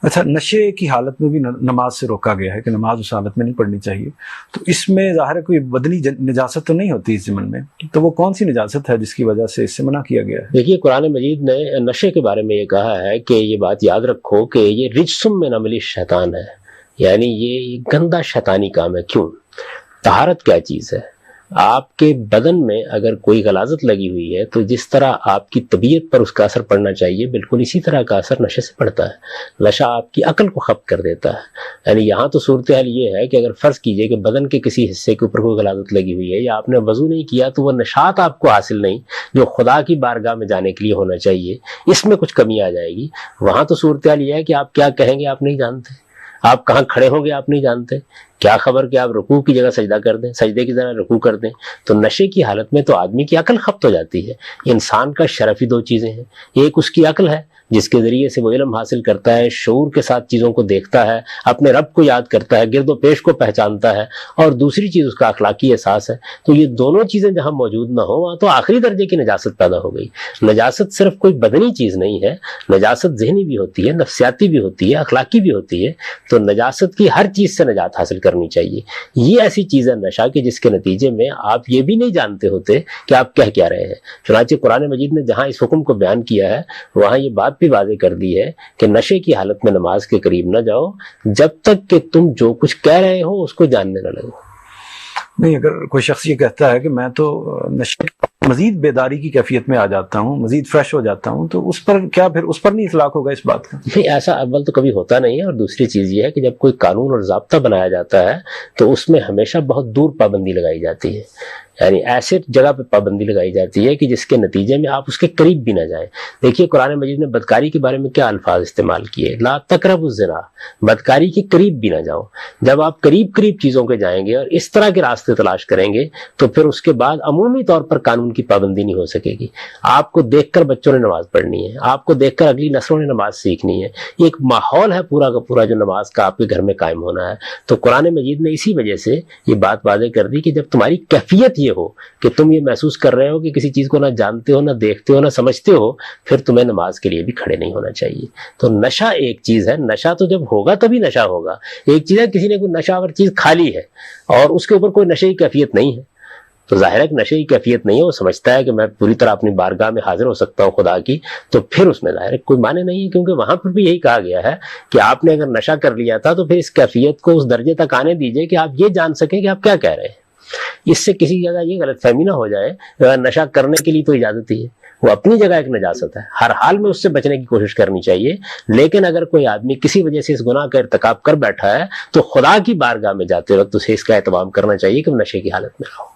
اچھا، نشے کی حالت میں بھی نماز سے روکا گیا ہے کہ نماز اس حالت میں نہیں پڑھنی چاہیے، تو اس میں ظاہر ہے کوئی بدنی نجاست تو نہیں ہوتی اس ضمن میں، تو وہ کون سی نجاست ہے جس کی وجہ سے اس سے منع کیا گیا ہے؟ دیکھیے قرآن مجید نے نشے کے بارے میں یہ کہا ہے کہ یہ بات یاد رکھو کہ یہ رجسم من عمل شیطان ہے، یعنی یہ گندا شیطانی کام ہے۔ کیوں؟ طہارت کیا چیز ہے؟ آپ کے بدن میں اگر کوئی غلاظت لگی ہوئی ہے تو جس طرح آپ کی طبیعت پر اس کا اثر پڑنا چاہیے، بالکل اسی طرح کا اثر نشے سے پڑتا ہے۔ نشہ آپ کی عقل کو ختم کر دیتا ہے۔ یعنی یہاں تو صورتحال یہ ہے کہ اگر فرض کیجئے کہ بدن کے کسی حصے کے اوپر کوئی غلاظت لگی ہوئی ہے یا آپ نے وضو نہیں کیا تو وہ نشاط آپ کو حاصل نہیں جو خدا کی بارگاہ میں جانے کے لیے ہونا چاہیے، اس میں کچھ کمی آ جائے گی۔ وہاں تو صورتحال یہ ہے کہ آپ کیا کہیں گے آپ نہیں جانتے، آپ کہاں کھڑے ہوں گے آپ نہیں جانتے، کیا خبر کہ آپ رکوع کی جگہ سجدہ کر دیں، سجدے کی جگہ رکوع کر دیں۔ تو نشے کی حالت میں تو آدمی کی عقل ختم ہو جاتی ہے۔ انسان کا شرف ہی دو چیزیں ہیں، ایک اس کی عقل ہے جس کے ذریعے سے وہ علم حاصل کرتا ہے، شعور کے ساتھ چیزوں کو دیکھتا ہے، اپنے رب کو یاد کرتا ہے، گرد و پیش کو پہچانتا ہے، اور دوسری چیز اس کا اخلاقی احساس ہے۔ تو یہ دونوں چیزیں جہاں موجود نہ ہوں وہاں تو آخری درجے کی نجاست پیدا ہو گئی۔ نجاست صرف کوئی بدنی چیز نہیں ہے، نجاست ذہنی بھی ہوتی ہے، نفسیاتی بھی ہوتی ہے، اخلاقی بھی ہوتی ہے۔ تو نجاست کی ہر چیز سے نجات حاصل کرنی چاہیے۔ یہ ایسی چیز ہے نشہ کہ جس کے نتیجے میں آپ یہ بھی نہیں جانتے ہوتے کہ آپ کہہ کیا رہے ہیں۔ چنانچہ قرآن مجید نے جہاں اس حکم کو بیان کیا ہے وہاں یہ بات بھی واضح کر دی ہے کہ نشے کی حالت میں نماز کے قریب نہ جاؤ جب تک کہ تم جو کچھ کہہ رہے ہو اس کو جاننے نہ لگو۔ نہیں، اگر کوئی شخص یہ کہتا ہے کہ میں تو نشے مزید بیداری کی کیفیت میں آ جاتا ہوں، مزید فریش ہو جاتا ہوں، تو اس پر کیا پھر اس پر نہیں اطلاق ہوگا اس بات کا؟ نہیں، ایسا اول تو کبھی ہوتا نہیں ہے، اور دوسری چیز یہ ہے کہ جب کوئی قانون اور ضابطہ بنایا جاتا ہے تو اس میں ہمیشہ بہت دور پابندی لگائی جاتی ہے، یعنی ایسے جگہ پہ پابندی لگائی جاتی ہے کہ جس کے نتیجے میں آپ اس کے قریب بھی نہ جائیں۔ دیکھیے قرآن مجید نے بدکاری کے بارے میں کیا الفاظ استعمال کیے، لا تقربوا الزنا، بدکاری کے قریب بھی نہ جاؤ۔ جب آپ قریب چیزوں کے جائیں گے اور اس طرح کے راستے تلاش کریں گے تو پھر اس کے بعد عمومی طور پر قانون کی پابندی نہیں ہو سکے گی۔ آپ کو دیکھ کر بچوں نے نماز پڑھنی ہے، آپ کو دیکھ کر اگلی نسلوں نے نماز سیکھنی ہے، یہ ایک ماحول ہے پورا کا پورا جو نماز کا آپ کے گھر میں قائم ہونا ہے۔ تو قرآن مجید نے اسی وجہ سے یہ بات واضح کر دی کہ جب تمہاری کیفیت یہ ہو کہ تم یہ محسوس کر رہے ہو کہ کسی چیز کو نہ جانتے ہو، نہ دیکھتے ہو، نہ سمجھتے ہو، پھر تمہیں نماز کے لیے بھی کھڑے نہیں ہونا چاہیے۔ تو نشہ ایک چیز ہے، نشہ تو جب ہوگا تبھی نشہ ہوگا۔ ایک چیز ہے کسی نے کوئی نشہ آور چیز کھا لی ہے اور اس کے اوپر کوئی نشے کی کیفیت نہیں ہے، تو ظاہر ہے کہ نشے کی کیفیت نہیں ہے، وہ سمجھتا ہے کہ میں پوری طرح اپنی بارگاہ میں حاضر ہو سکتا ہوں خدا کی، تو پھر اس میں ظاہر ہے کوئی معنی نہیں ہے، کیونکہ وہاں پر بھی یہی کہا گیا ہے کہ آپ نے اگر نشہ کر لیا تھا تو پھر اس کیفیت کو اس درجے تک آنے دیجئے کہ آپ یہ جان سکیں کہ آپ کیا کہہ رہے ہیں۔ اس سے کسی جگہ یہ غلط فہمی نہ ہو جائے، نشہ کرنے کے لیے تو اجازت ہی ہے، وہ اپنی جگہ ایک نجاست ہے، ہر حال میں اس سے بچنے کی کوشش کرنی چاہیے۔ لیکن اگر کوئی آدمی کسی وجہ سے اس گناہ کا ارتکاب کر بیٹھا ہے تو خدا کی بارگاہ میں جاتے وقت اسے اس کا اہتمام کرنا چاہیے کہ وہ نشے کی حالت میں رہو۔